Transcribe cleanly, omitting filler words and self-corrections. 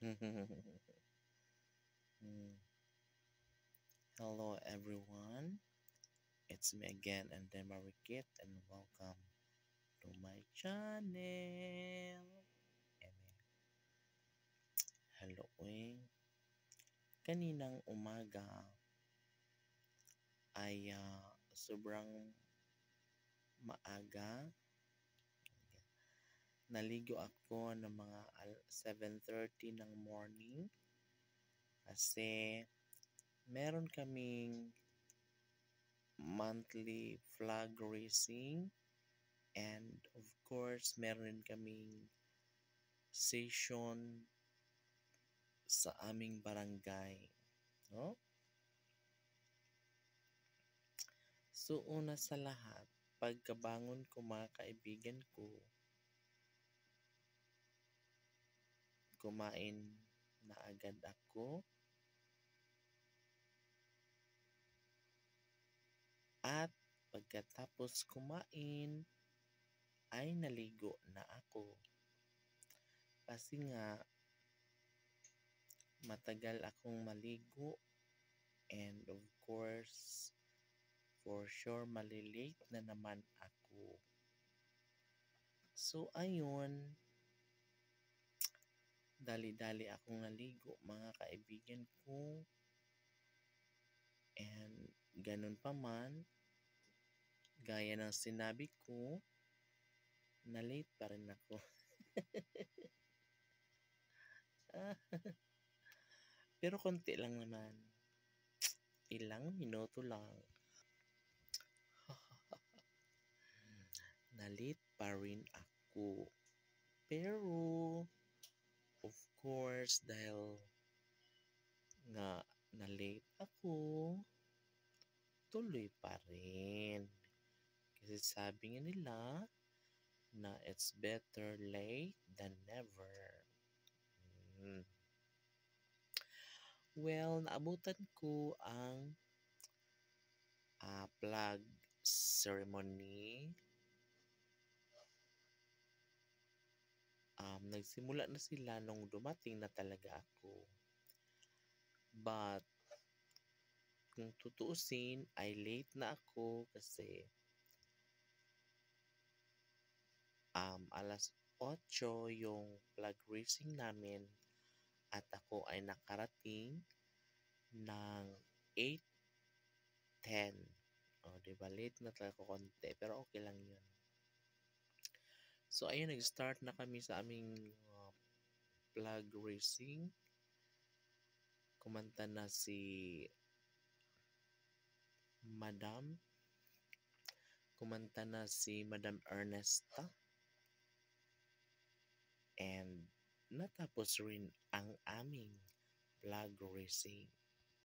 Mm. Hello everyone, it's me again and Marikit and welcome to my channel. Eme, hello kaninang umaga ay sobrang maaga. Naligo ako ng mga 7:30 ng morning kasi meron kaming monthly flag racing and of course meron kaming session sa aming barangay, no? So una sa lahat, pagkabangon ko mga kaibigan ko, kumain na agad ako at pagkatapos kumain ay naligo na ako. Kasi nga matagal akong maligo and of course for sure malilate na naman ako. So ayun, dali-dali akong naligo mga kaibigan ko and ganun pa man, gaya ng sinabi ko, na late pa rin ako. Pero konti lang naman. Ilang minuto lang. Na late pa rin ako. Pero, of course, dahil nga na late ako, tuloy pa rin. Kasi sabi nga nila na it's better late than never. Well, naabutan ko ang flag ceremony. Nagsimula na sila nung dumating na talaga ako. But, kung tutuusin, ay late na ako kasi alas 8 yung flag racing namin at ako ay nakarating ng 8:10. O, diba? Late na talaga ako konti, pero okay lang yun. So, ayun, nag-start na kami sa aming flag racing. Kumanta na si Madam. Kumanta na si Madam Ernesta. And natapos rin ang aming flag racing.